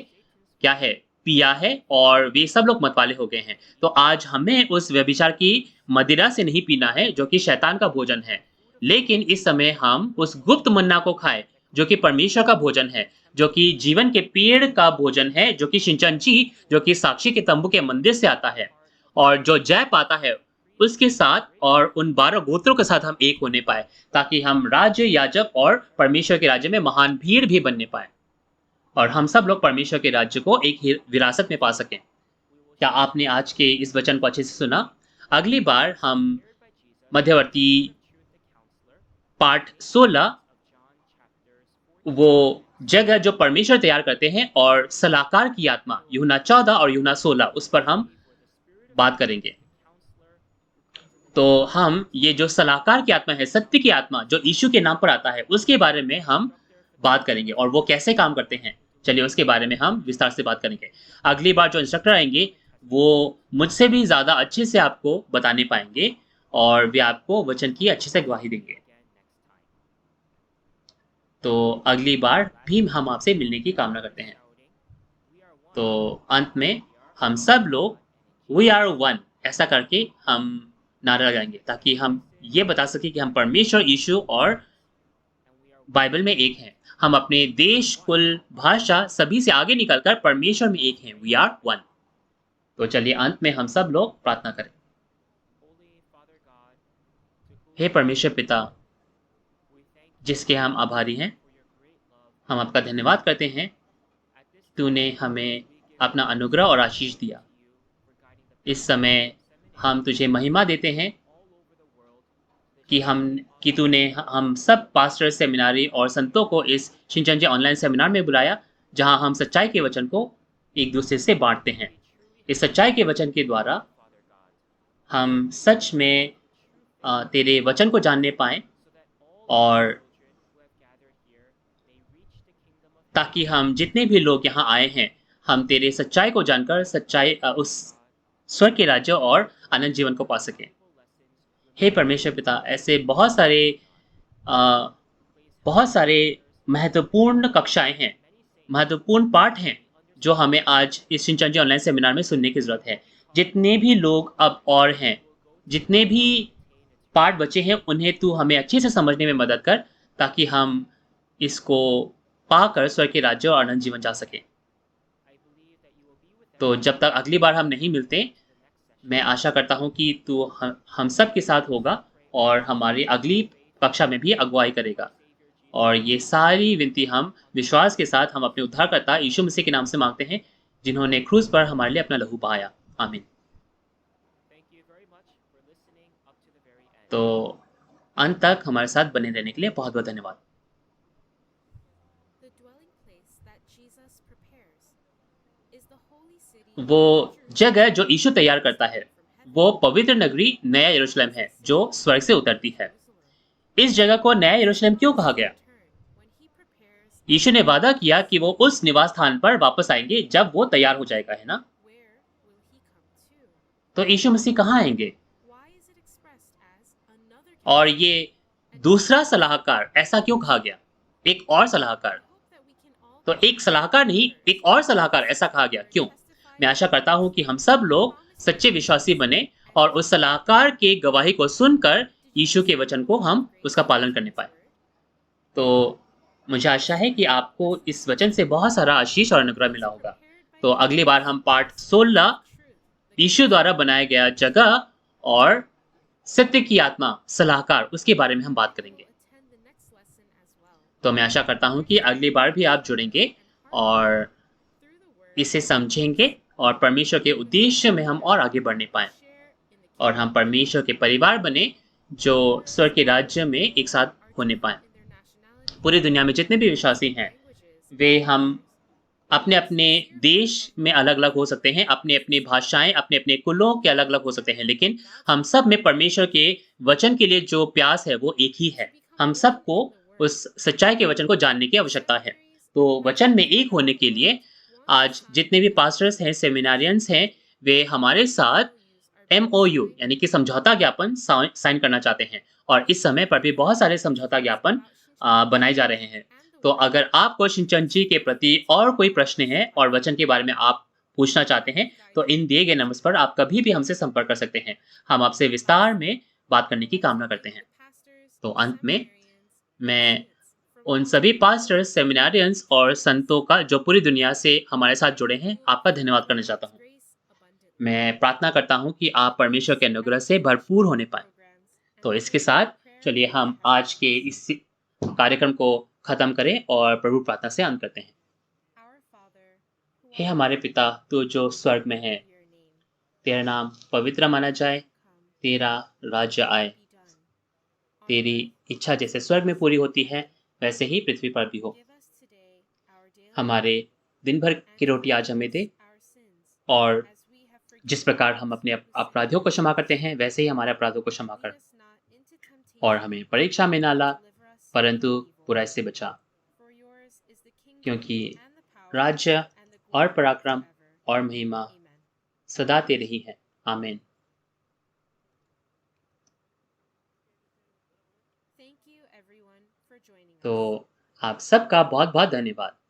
क्या है, पिया है, और वे सब लोग मतवाले हो गए हैं। तो आज हमें उस व्यभिचार की मदिरा से नहीं पीना है जो कि शैतान का भोजन है, लेकिन इस समय हम उस गुप्त मन्ना को खाएं जो कि परमेश्वर का भोजन है, जो कि जीवन के पेड़ का भोजन है, जो कि शिनचन जी, जो कि साक्षी के तंबू के मंदिर से आता है, और जो जय पाता है उसके साथ और उन 12 गोत्रों के साथ हम एक होने पाए, ताकि हम राज्य, याजक और परमेश्वर के राज्य में महान भीड़ भी बनने पाए, और हम सब लोग परमेश्वर के राज्य को एक ही विरासत में पा सकें। क्या आपने आज के इस वचन को अच्छे से सुना? अगली बार हम मध्यवर्ती पाठ 16 वो जगह जो परमेश्वर तैयार करते हैं और सलाहकार की आत्मा यूहन्ना 14 और यूहन्ना 16 उस पर हम बात करेंगे। तो हम ये जो सलाहकार की आत्मा है, सत्य की आत्मा जो यीशु के नाम पर आता है, उसके बारे में हम बात करेंगे और वो कैसे काम करते हैं। चलिए उसके बारे में हम विस्तार से बात करेंगे। अगली बार जो इंस्ट्रक्टर आएँगे, वो मुझसे भी ज़्यादा अच्छे से आपको बताने पाएँगे और वे आपको वचन की अच्छे से गवाही देंगे। तो अगली बार भी हम आपसे मिलने की कामना करते हैं। तो अंत में हम सब लोग वी आर वन ऐसा करके हम नारा लगाएँगे ताकि हम ये बता सकें कि हम परमेश्वर, यीशु और बाइबल में एक हैं। हम अपने देश, कुल, भाषा सभी से आगे निकलकर परमेश्वर में एक हैं। We are one. तो चलिए अंत में हम सब लोग प्रार्थना करें। हे परमेश्वर पिता, जिसके हम आभारी हैं, हम आपका धन्यवाद करते हैं, तूने हमें अपना अनुग्रह और आशीष दिया। इस समय हम तुझे महिमा देते हैं कि तूने हम सब पास्टर, सेमिनारी और संतों को इस शिनचंजे ऑनलाइन सेमिनार में बुलाया, जहां हम सच्चाई के वचन को एक-दूसरे से बाँटते हैं। इस सच्चाई के वचन के द्वारा हम सच में तेरे वचन को जानने पाएँ और ताकि हम जितने भी लोग यहाँ आए हैं, हम तेरे सच्चाई को जानकर उस स्वर्ग के राज्य और अनंत जीवन को पा सकें। हे परमेश्वर पिता, ऐसे अ, बहुत सारे महत्वपूर्ण कक्षाएँ हैं, महत्वपूर्ण पाठ हैं, जो हमें आज इस शिनचंजी ऑनलाइन सेमिनार में सुनने की ज़रूरत है। जितने भी लोग अब और हैं, जितने भी पाठ बचे हैं, उन्हें तू हमें अच्छे से समझने में मदद कर, ताकि हम इसको पाकर स्वर्ग के राज्य और अनंत जीवन जा सकें। तो जब तक अगली बार हम नहीं मिलते, मैं आशा करता हूँ कि तू हम सब के साथ होगा और हमारी अगली कक्षा में भी अगुवाई करेगा। और ये सारी विनती हम विश्वास के साथ हम अपने उद्धारकर्ता यीशु मसीह के नाम से माँगते हैं, जिन्होंने क्रूस पर हमारे लिए अपना लहू बहाया। आमीन। तो अंत तक हमारे साथ बने रहने के लिए बहुत-बहुत धन्यवाद। वो जगह जो यीशु तैयार करता है, वो पवित्र नगरी नया यरूशलेम है, जो स्वर्ग से उतरती है। इस जगह को नया यरूशलेम क्यों कहा गया? यीशु ने वादा किया कि वो उस निवास स्थान पर वापस आएँगे जब वो तैयार हो जाएगा, है ना? तो यीशु मसीह कहाँ आएँगे? और ये दूसरा सलाहकार ऐसा क्यों कहा गया? एक और सलाहकार। तो एक सलाहकार नहीं, एक और सलाहकार ऐसा कहा गया, क्यों? मैं आशा करता हूँ कि हम सब लोग सच्चे विश्वासी बने और उस सलाहकार के गवाही को सुनकर यीशु के वचन को हम उसका पालन करने पाएँ। तो मुझे आशा है कि आपको इस वचन से बहुत सारा आशीष और अनुग्रह मिला होगा। तो अगली बार हम पाठ 16 यीशु द्वारा बनाया गया जगह और सत्य की आत्मा, सलाहकार, उसके बारे में हम बात करेंगे। तो मैं आशा करता हूँ कि अगली बार भी आप जुड़ेंगे और इसे समझेंगे और परमेश्वर के उद्देश्य में हम और आगे बढ़ने पाएँ और हम परमेश्वर के परिवार बने, जो स्वर्ग के राज्य में एक साथ होने पाएँ। पूरी दुनिया में जितने भी विश्वासी हैं, वे हम अपने-अपने देश में अलग-अलग हो सकते हैं, अपने-अपने भाषाएँ, अपने-अपने कुलों के अलग-अलग हो सकते हैं, लेकिन हम सब में परमेश्वर के वचन के लिए जो प्यास है, वो एक ही है। हम सबको उस सच्चाई के वचन को जानने की आवश्यकता है। तो वचन में एक होने के लिए आज जितने भी पास्टर्स हैं, सेमिनारियंस हैं, वे हमारे साथ एमओयू यानी कि समझौता ज्ञापन साइन करना चाहते हैं और इस समय पर भी बहुत सारे समझौता ज्ञापन बनाए जा रहे हैं। तो अगर आपको शिनचंजी के प्रति और कोई प्रश्न है और वचन के बारे में आप पूछना चाहते हैं, तो इन दिए गए नंबर्स पर आप कभी भी हमसे संपर्क कर सकते हैं। हम आपसे विस्तार में बात करने की कामना करते हैं। तो अंत में मैं उन सभी पास्टर्स, सेमिनारियंस और संतों का जो पूरी दुनिया से हमारे साथ जुड़े हैं, आपका धन्यवाद करना चाहता हूँ। मैं प्रार्थना करता हूँ कि आप परमेश्वर के अनुग्रह से भरपूर होने पाएँ। तो इसके साथ चलिए हम आज के इस कार्यक्रम को खत्म करें और प्रभु प्रार्थना से अंत करते हैं। हे हमारे पिता, तू जो स्वर्ग में है, तेरा नाम पवित्र माना जाए, तेरा राज्य आए, तेरी इच्छा जैसे स्वर्ग में पूरी होती है, वैसे ही पृथ्वी पर भी हो। हमारे दिन भर की रोटी आज हमें दे, और जिस प्रकार हम अपने अपराधियों को क्षमा करते हैं, वैसे ही हमारे अपराधों को क्षमा कर, और हमें परीक्षा में ना ला, परंतु बुराई से बचा। क्योंकि राज्य और पराक्रम और महिमा सदा तेरे ही है। आमीन। तो आप सबका बहुत-बहुत धन्यवाद।